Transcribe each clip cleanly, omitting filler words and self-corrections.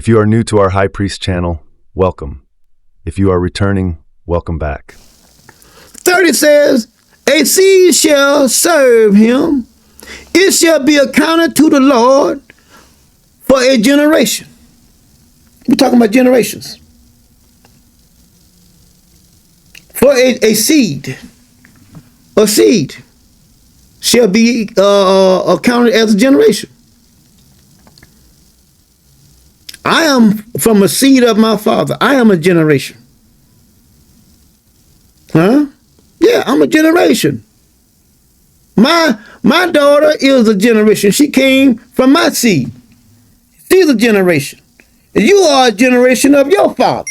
If you are new to our High Priest channel, welcome. If you are returning, welcome back. 30 says, a seed shall serve him. It shall be accounted to the Lord for a generation. We're talking about generations. For a seed shall be accounted as a generation. I am from a seed of my father. I am a generation. Huh? Yeah, I'm a generation. My daughter is a generation. She came from my seed. She's a generation. You are a generation of your father.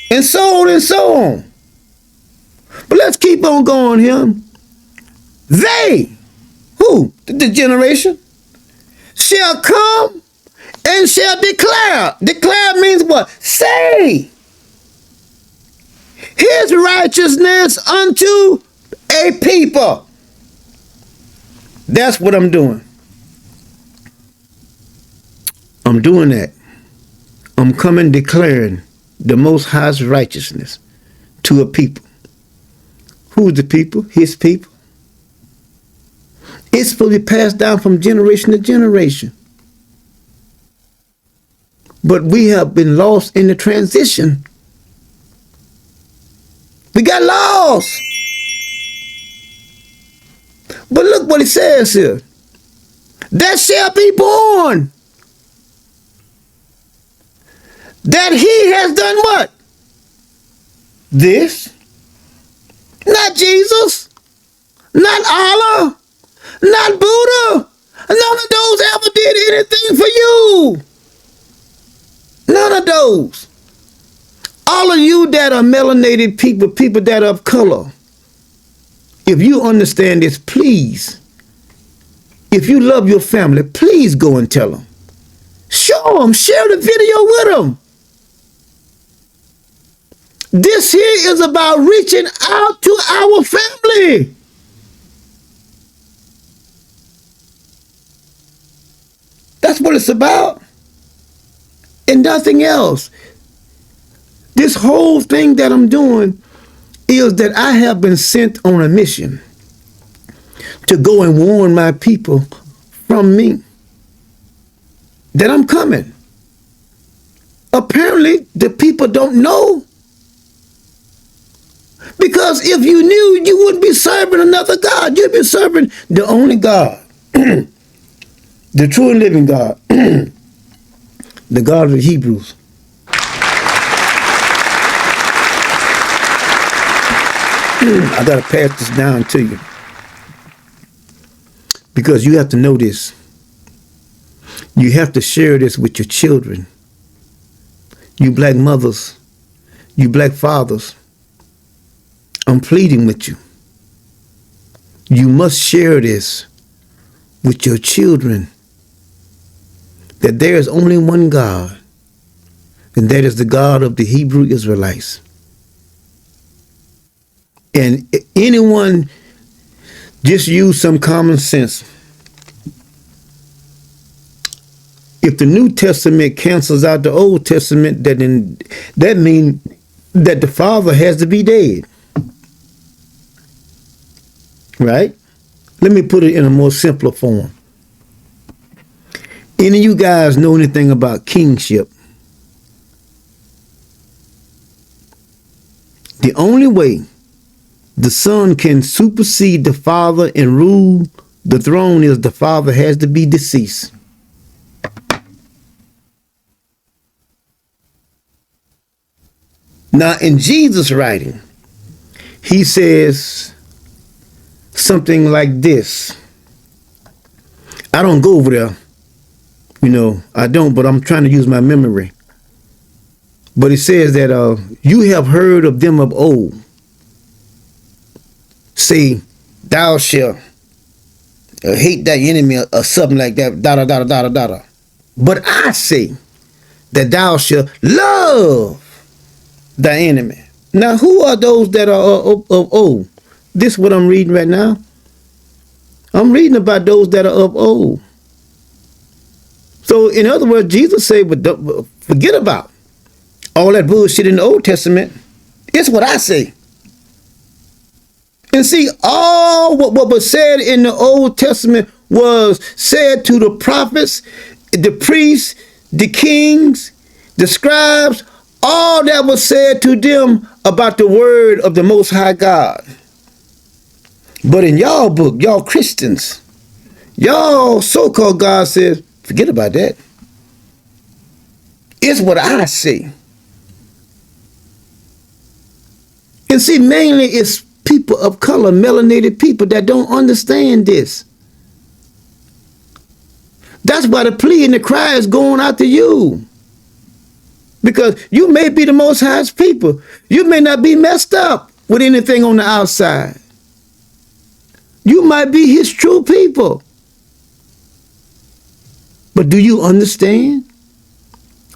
And so on and so on. But let's keep on going here. They, who? The generation, shall come and shall declare. Declare means what? Say his righteousness unto a people. That's what I'm doing. I'm doing that. I'm coming declaring the Most High's righteousness to a people. Who's the people? His people. It's supposed to be passed down from generation to generation. But we have been lost in the transition. We got lost. But look what it says here. That shall be born. That he has done what? This. Not Jesus. Not Allah. Not Buddha. None of those ever did anything for you. None of those. All of you that are melanated people, people that are of color, if you understand this, please, if you love your family, please go and tell them. Show them, share the video with them. This here is about reaching out to our family. That's what it's about. And nothing else. This whole thing that I'm doing is that I have been sent on a mission to go and warn my people from me that I'm coming. Apparently, the people don't know. Because if you knew, you wouldn't be serving another God. You'd be serving the only God, the true and living God, the God of the Hebrews. I got to pass this down to you because you have to know this. You have to share this with your children. You black mothers, you black fathers, I'm pleading with you. You must share this with your children, that there is only one God, and that is the God of the Hebrew Israelites. And anyone, just use some common sense. If the New Testament cancels out the Old Testament, that means that the Father has to be dead. Right? Let me put it in a more simpler form. Any of you guys know anything about kingship? The only way the Son can supersede the Father and rule the throne is the Father has to be deceased. Now, in Jesus' writing, he says something like this. I don't go over there. I don't, but I'm trying to use my memory. But it says that you have heard of them of old. Say, thou shalt hate thy enemy or something like that. Da da da da da da da. But I say that thou shalt love thy enemy. Now, who are those that are of old? This is what I'm reading right now. I'm reading about those that are of old. So in other words, Jesus said, but forget about all that bullshit in the Old Testament. It's what I say. And see, all what was said in the Old Testament was said to the prophets, the priests, the kings, the scribes. All that was said to them about the word of the Most High God. But in y'all book, y'all Christians, y'all so-called God says, forget about that. It's what I say. And see, mainly it's people of color, melanated people that don't understand this. That's why the plea and the cry is going out to you. Because you may be the Most High's people. You may not be messed up with anything on the outside. You might be his true people. But do you understand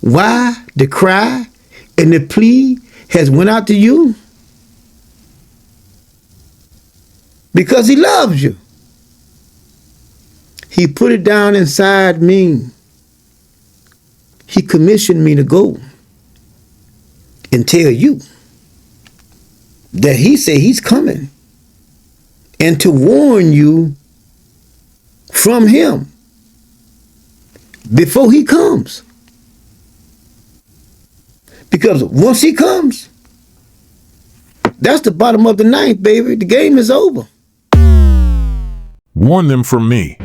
why the cry and the plea has went out to you? Because he loves you. He put it down inside me. He commissioned me to go and tell you that he said he's coming and to warn you from him before he comes. Because once he comes, that's the bottom of the ninth, baby. The game is over. Warn them from me.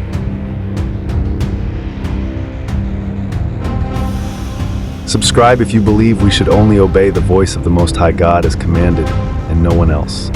Subscribe if you believe we should only obey the voice of the Most High God as commanded and no one else.